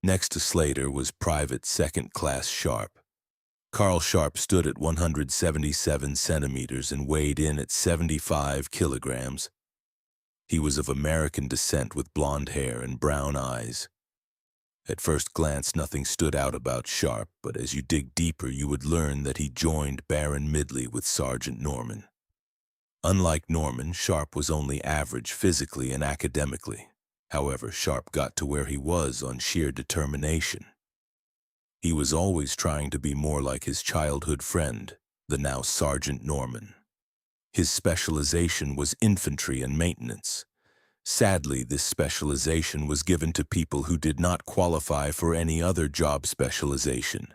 Next to Slater was Private Second Class Sharp. Carl Sharp stood at 177 centimeters and weighed in at 75 kilograms. He was of American descent with blonde hair and brown eyes. At first glance, nothing stood out about Sharp, but as you dig deeper, you would learn that he joined Baron Midley with Sergeant Norman. Unlike Norman, Sharp was only average physically and academically. However, Sharp got to where he was on sheer determination. He was always trying to be more like his childhood friend, the now Sergeant Norman. His specialization was infantry and maintenance. Sadly, this specialization was given to people who did not qualify for any other job specialization.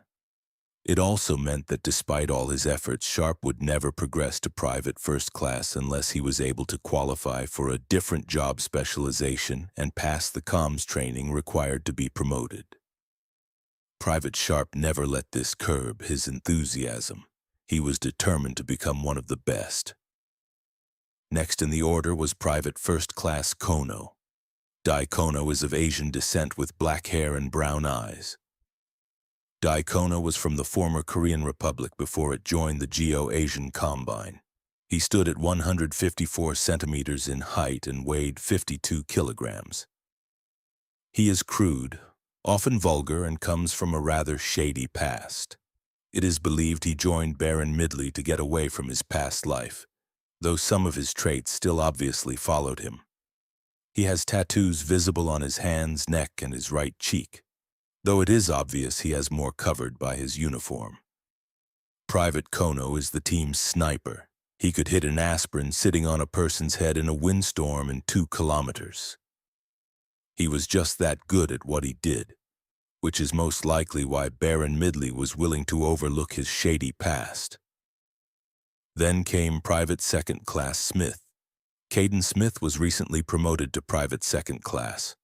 It also meant that despite all his efforts, Sharp would never progress to Private First Class unless he was able to qualify for a different job specialization and pass the comms training required to be promoted. Private Sharp never let this curb his enthusiasm. He was determined to become one of the best. Next in the order was Private First Class Kono. Dai Kono is of Asian descent with black hair and brown eyes. Dai Kono was from the former Korean Republic before it joined the Geo-Asian Combine. He stood at 154 centimeters in height and weighed 52 kilograms. He is crude, often vulgar, and comes from a rather shady past. It is believed he joined Baron Midley to get away from his past life, though some of his traits still obviously followed him. He has tattoos visible on his hands, neck, and his right cheek, though it is obvious he has more covered by his uniform. Private Kono is the team's sniper. He could hit an aspirin sitting on a person's head in a windstorm in 2 kilometers. He was just that good at what he did, which is most likely why Baron Midley was willing to overlook his shady past. Then came Private Second Class Smith. Caden Smith was recently promoted to Private Second Class.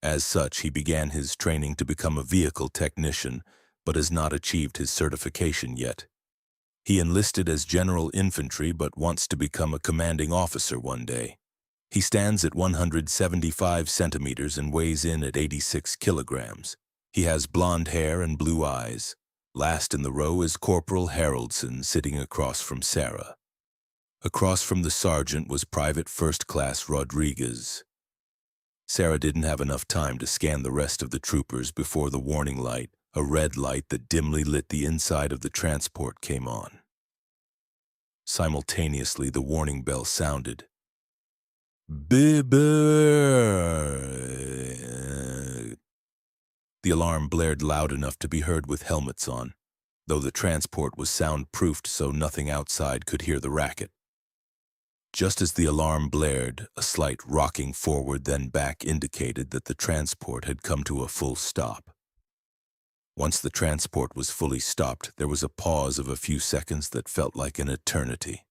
As such, he began his training to become a vehicle technician, but has not achieved his certification yet. He enlisted as general infantry but wants to become a commanding officer one day. He stands at 175 centimeters and weighs in at 86 kilograms. He has blonde hair and blue eyes. Last in the row is Corporal Haroldson, sitting across from Sarah. Across from the sergeant was Private First Class Rodriguez. Sarah didn't have enough time to scan the rest of the troopers before the warning light, a red light that dimly lit the inside of the transport, came on. Simultaneously, the warning bell sounded. Beep. The alarm blared loud enough to be heard with helmets on, though the transport was soundproofed so nothing outside could hear the racket. Just as the alarm blared, a slight rocking forward then back indicated that the transport had come to a full stop. Once the transport was fully stopped, there was a pause of a few seconds that felt like an eternity.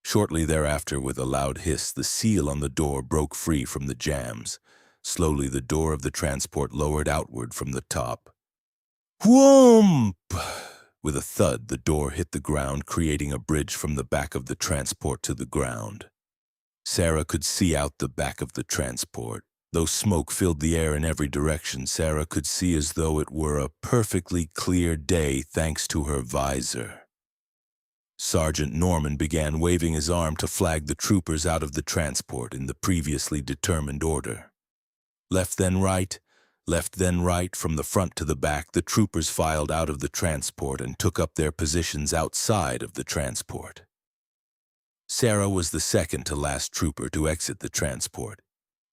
Shortly thereafter, with a loud hiss, the seal on the door broke free from the jambs. Slowly, the door of the transport lowered outward from the top. Whoomp! With a thud, the door hit the ground, creating a bridge from the back of the transport to the ground. Sarah could see out the back of the transport. Though smoke filled the air in every direction, Sarah could see as though it were a perfectly clear day thanks to her visor. Sergeant Norman began waving his arm to flag the troopers out of the transport in the previously determined order. Left then right, from the front to the back, the troopers filed out of the transport and took up their positions outside of the transport. Sarah was the second to last trooper to exit the transport.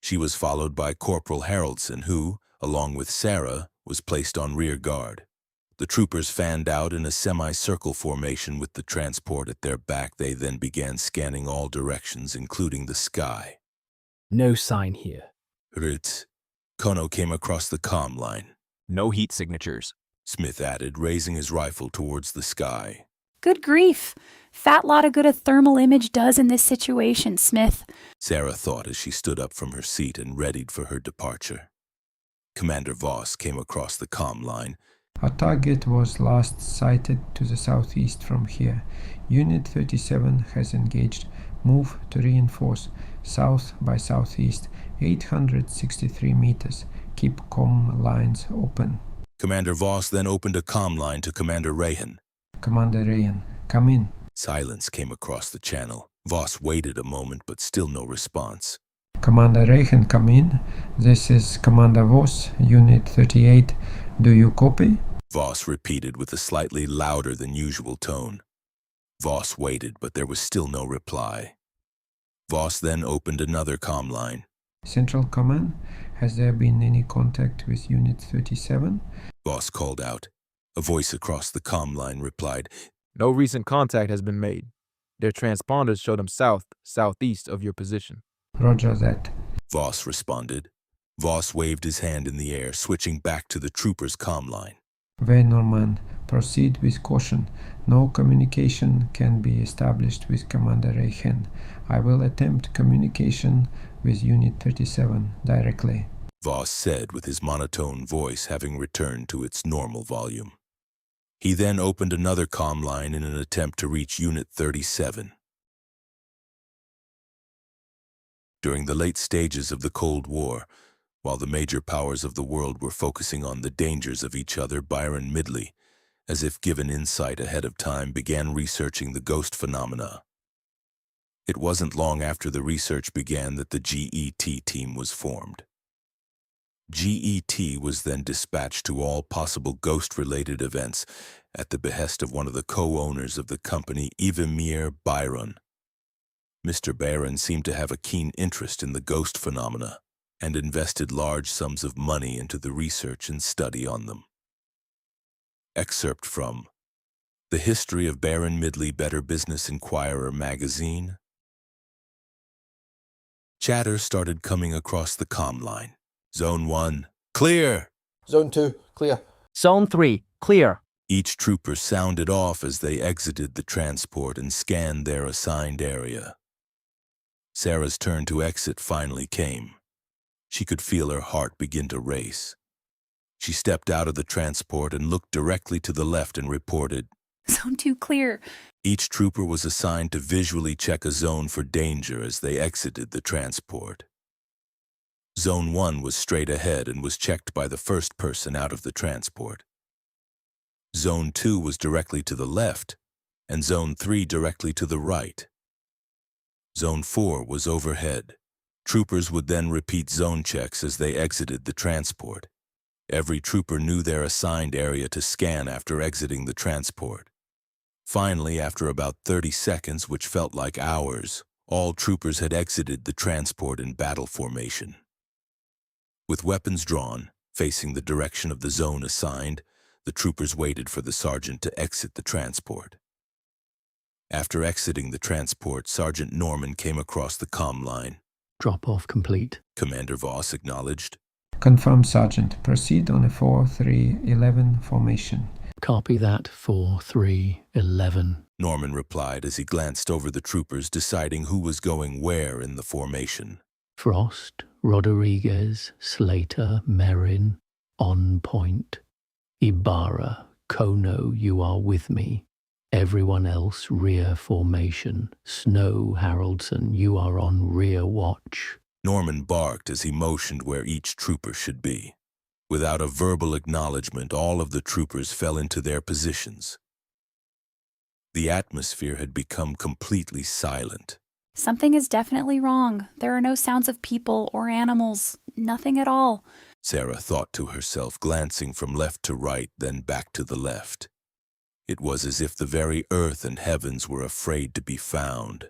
She was followed by Corporal Haroldson, who, along with Sarah, was placed on rear guard. The troopers fanned out in a semicircle formation with the transport at their back. They then began scanning all directions, including the sky. No sign here. Ritz. Kono came across the comm line. No heat signatures, Smith added, raising his rifle towards the sky. Good grief. Fat lot of good a thermal image does in this situation, Smith. Sarah thought as she stood up from her seat and readied for her departure. Commander Voss came across the comm line. Our target was last sighted to the southeast from here. Unit 37 has engaged. Move to reinforce. South by southeast, 863 meters. Keep comm lines open. Commander Voss then opened a comm line to Commander Rahan. Commander Rayan, come in. Silence came across the channel. Voss waited a moment, but still no response. Commander Rayan, come in. This is Commander Voss, Unit 38. Do you copy? Voss repeated with a slightly louder than usual tone. Voss waited, but there was still no reply. Voss then opened another comm line. Central Command, has there been any contact with Unit 37? Voss called out. A voice across the comm line replied, No recent contact has been made. Their transponders show them southeast of your position. Roger that. Voss responded. Voss waved his hand in the air, switching back to the trooper's comm line. Norman, proceed with caution. No communication can be established with Commander Rahan. I will attempt communication with Unit 37 directly. Voss said with his monotone voice having returned to its normal volume. He then opened another comm line in an attempt to reach Unit 37. During the late stages of the Cold War, while the major powers of the world were focusing on the dangers of each other, Byron Midley, as if given insight ahead of time, began researching the ghost phenomena. It wasn't long after the research began that the GET team was formed. GET was then dispatched to all possible ghost-related events at the behest of one of the co-owners of the company, Ivemir Byron. Mr. Byron seemed to have a keen interest in the ghost phenomena and invested large sums of money into the research and study on them. Excerpt from The History of Baron Midley, Better Business Inquirer magazine. Chatter started coming across the comm line. Zone 1, clear! Zone 2, clear. Zone 3, clear. Each trooper sounded off as they exited the transport and scanned their assigned area. Sarah's turn to exit finally came. She could feel her heart begin to race. She stepped out of the transport and looked directly to the left and reported. Zone 2 clear. Each trooper was assigned to visually check a zone for danger as they exited the transport. Zone 1 was straight ahead and was checked by the first person out of the transport. Zone 2 was directly to the left, and Zone 3 directly to the right. Zone 4 was overhead. Troopers would then repeat zone checks as they exited the transport. Every trooper knew their assigned area to scan after exiting the transport. Finally, after about 30 seconds, which felt like hours, all troopers had exited the transport in battle formation. With weapons drawn, facing the direction of the zone assigned, the troopers waited for the sergeant to exit the transport. After exiting the transport, Sergeant Norman came across the comm line. Drop-off complete. Commander Voss acknowledged. Confirm, Sergeant. Proceed on a 4-3-11 formation. Copy that, 4-3-11. Norman replied as he glanced over the troopers, deciding who was going where in the formation. Frost, Rodriguez, Slater, Merrin, On Point. Ibarra, Kono, you are with me. Everyone else, rear formation. Snow, Haraldson, you are on rear watch. Norman barked as he motioned where each trooper should be. Without a verbal acknowledgement, all of the troopers fell into their positions. The atmosphere had become completely silent. Something is definitely wrong. There are no sounds of people or animals. Nothing at all. Sarah thought to herself, glancing from left to right, then back to the left. It was as if the very earth and heavens were afraid to be found.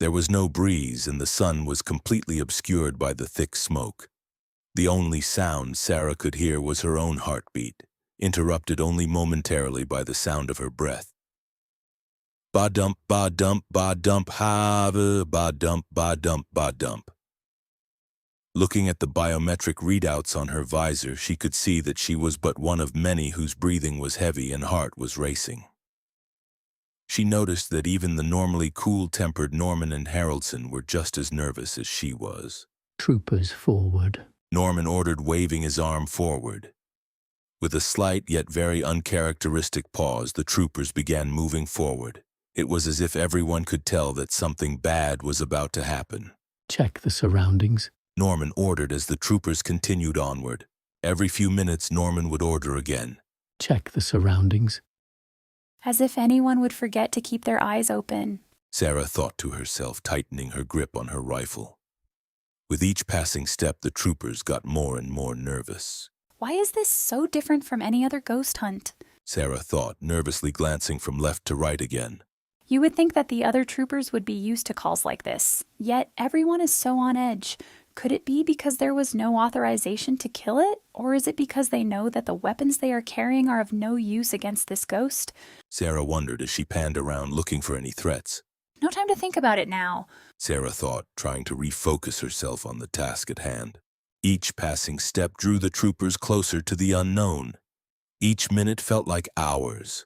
There was no breeze, and the sun was completely obscured by the thick smoke. The only sound Sarah could hear was her own heartbeat, interrupted only momentarily by the sound of her breath. Ba-dump, ba-dump, ba-dump, ha-ba, ba-dump, ba-dump, ba-dump. Looking at the biometric readouts on her visor, she could see that she was but one of many whose breathing was heavy and heart was racing. She noticed that even the normally cool-tempered Norman and Haraldson were just as nervous as she was. Troopers forward. Norman ordered, waving his arm forward. With a slight yet very uncharacteristic pause, the troopers began moving forward. It was as if everyone could tell that something bad was about to happen. Check the surroundings. Norman ordered as the troopers continued onward. Every few minutes, Norman would order again. Check the surroundings. As if anyone would forget to keep their eyes open. Sarah thought to herself, tightening her grip on her rifle. With each passing step, the troopers got more and more nervous. Why is this so different from any other ghost hunt? Sarah thought, nervously glancing from left to right again. You would think that the other troopers would be used to calls like this, yet everyone is so on edge. Could it be because there was no authorization to kill it? Or is it because they know that the weapons they are carrying are of no use against this ghost? Sarah wondered as she panned around looking for any threats. No time to think about it now. Sarah thought, trying to refocus herself on the task at hand. Each passing step drew the troopers closer to the unknown. Each minute felt like hours.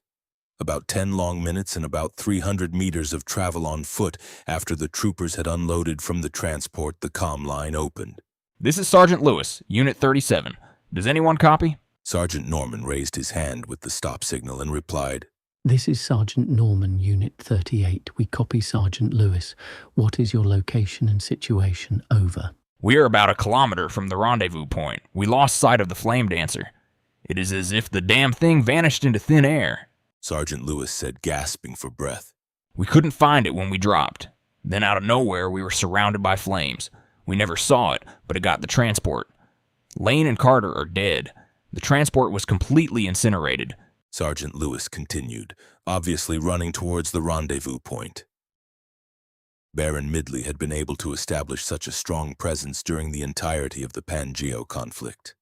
About 10 long minutes and about 300 meters of travel on foot after the troopers had unloaded from the transport, the comm line opened. This is Sergeant Lewis, Unit 37. Does anyone copy? Sergeant Norman raised his hand with the stop signal and replied, This is Sergeant Norman, Unit 38. We copy Sergeant Lewis. What is your location and situation? Over. We are about 1 kilometer from the rendezvous point. We lost sight of the flame dancer. It is as if the damn thing vanished into thin air. Sergeant Lewis said, gasping for breath. We couldn't find it when we dropped. Then out of nowhere, we were surrounded by flames. We never saw it, but it got the transport. Lane and Carter are dead. The transport was completely incinerated. Sergeant Lewis continued, obviously running towards the rendezvous point. Baron Midley had been able to establish such a strong presence during the entirety of the Pangeo conflict,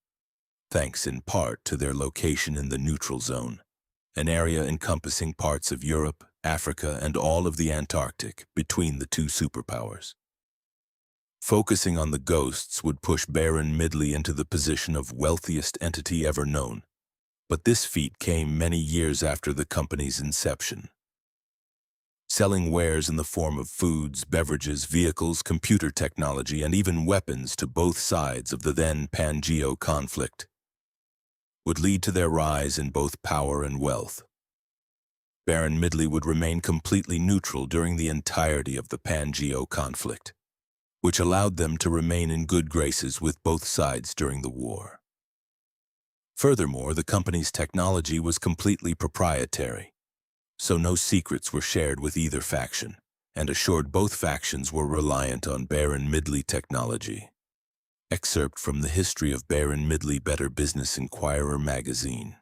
thanks in part to their location in the neutral zone, an area encompassing parts of Europe, Africa, and all of the Antarctic between the two superpowers. Focusing on the ghosts would push Baron Midley into the position of wealthiest entity ever known, but this feat came many years after the company's inception. Selling wares in the form of foods, beverages, vehicles, computer technology, and even weapons to both sides of the then Pangeo conflict would lead to their rise in both power and wealth. Baron Midley would remain completely neutral during the entirety of the Pangeo conflict, which allowed them to remain in good graces with both sides during the war. Furthermore, the company's technology was completely proprietary, so no secrets were shared with either faction, and assured both factions were reliant on Baron Midley technology. Excerpt from the History of Baron Midley, Better Business Inquirer magazine.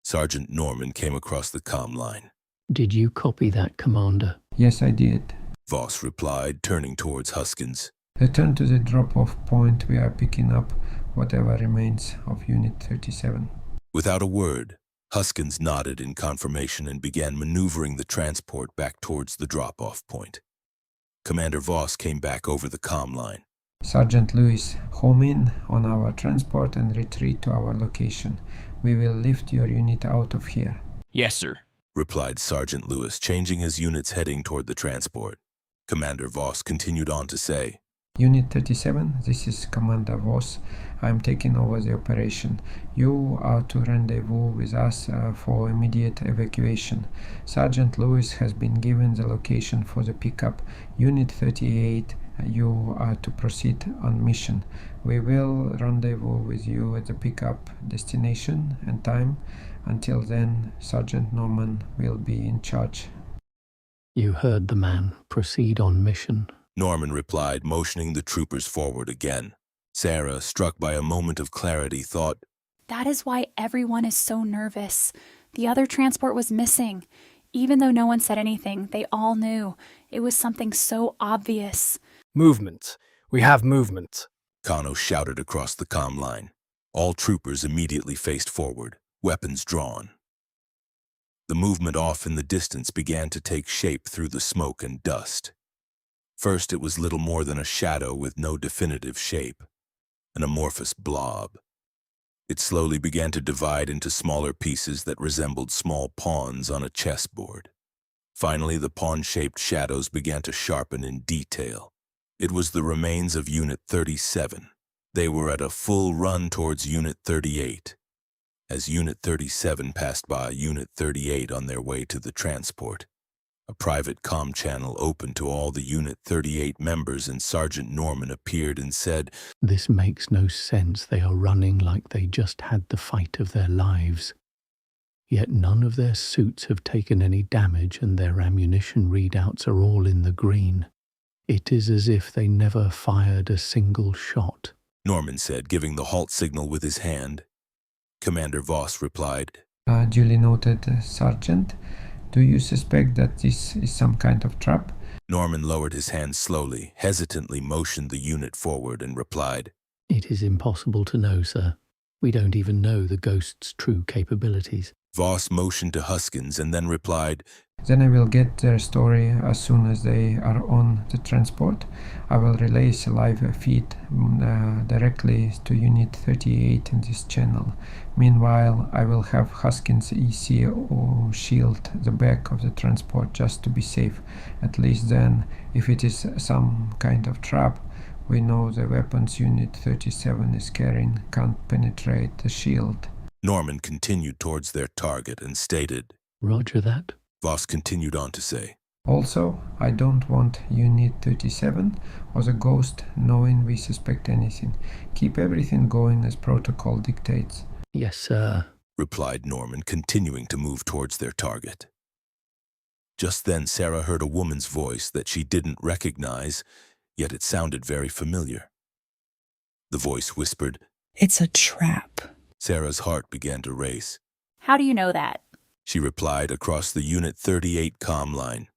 Sergeant Norman came across the comm line. Did you copy that, Commander? Yes, I did. Voss replied, turning towards Huskins. Return to the drop-off point. We are picking up whatever remains of Unit 37. Without a word, Huskins nodded in confirmation and began maneuvering the transport back towards the drop-off point. Commander Voss came back over the comm line. Sergeant Lewis, home in on our transport and retreat to our location. We will lift your unit out of here. Yes, sir. Replied Sergeant Lewis, changing his unit's heading toward the transport. Commander Voss continued on to say, Unit 37, this is Commander Voss. I am taking over the operation. You are to rendezvous with us for immediate evacuation. Sergeant Lewis has been given the location for the pickup. Unit 38, you are to proceed on mission. We will rendezvous with you at the pickup destination and time. Until then, Sergeant Norman will be in charge. You heard the man. Proceed on mission. Norman replied, motioning the troopers forward again. Sarah, struck by a moment of clarity, thought, That is why everyone is so nervous. The other transport was missing. Even though no one said anything, they all knew. It was something so obvious. Movement. We have movement. Kano shouted across the comm line. All troopers immediately faced forward, weapons drawn. The movement off in the distance began to take shape through the smoke and dust. First, it was little more than a shadow with no definitive shape, an amorphous blob. It slowly began to divide into smaller pieces that resembled small pawns on a chessboard. Finally, the pawn-shaped shadows began to sharpen in detail. It was the remains of Unit 37. They were at a full run towards Unit 38. As Unit 37 passed by Unit 38 on their way to the transport, A private comm channel opened to all the Unit 38 members, and Sergeant Norman appeared and said, This makes no sense. They are running like they just had the fight of their lives. Yet none of their suits have taken any damage, and their ammunition readouts are all in the green. It is as if they never fired a single shot. Norman said, giving the halt signal with his hand. Commander Voss replied, Duly noted, Sergeant. Do you suspect that this is some kind of trap? Norman lowered his hand slowly, hesitantly motioned the unit forward, and replied, It is impossible to know, sir. We don't even know the Ghost's true capabilities. Voss motioned to Huskins and then replied, Then I will get their story as soon as they are on the transport. I will release a live feed directly to Unit 38 in this channel. Meanwhile, I will have Huskins ECO shield the back of the transport just to be safe. At least then, if it is some kind of trap, we know the weapons Unit 37 is carrying can't penetrate the shield. Norman continued towards their target and stated, Roger that. Voss continued on to say, Also, I don't want Unit 37 or the Ghost knowing we suspect anything. Keep everything going as protocol dictates. Yes, sir. replied Norman, continuing to move towards their target. Just then Sarah heard a woman's voice that she didn't recognize, yet it sounded very familiar. The voice whispered, It's a trap. Sarah's heart began to race. How do you know that? She replied across the Unit 38 comm line.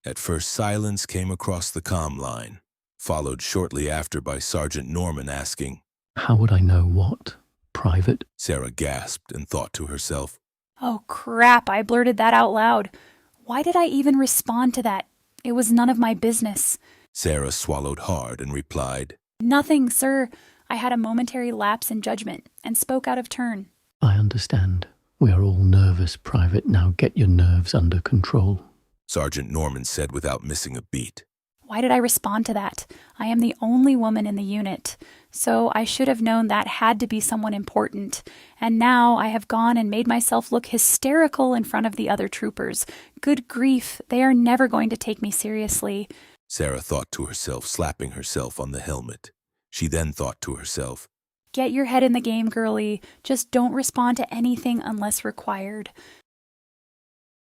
At first silence came across the comm line, followed shortly after by Sergeant Norman asking, How would I know what? Private? Sarah gasped and thought to herself, Oh crap, I blurted that out loud. Why did I even respond to that? It was none of my business. Sarah swallowed hard and replied, Nothing, sir. I had a momentary lapse in judgment and spoke out of turn. I understand. We are all nervous, Private. Now get your nerves under control. Sergeant Norman said without missing a beat. Why did I respond to that? I am the only woman in the unit, so I should have known that had to be someone important. And now I have gone and made myself look hysterical in front of the other troopers. Good grief, they are never going to take me seriously. Sarah thought to herself, slapping herself on the helmet. She then thought to herself, Get your head in the game, girlie. Just don't respond to anything unless required.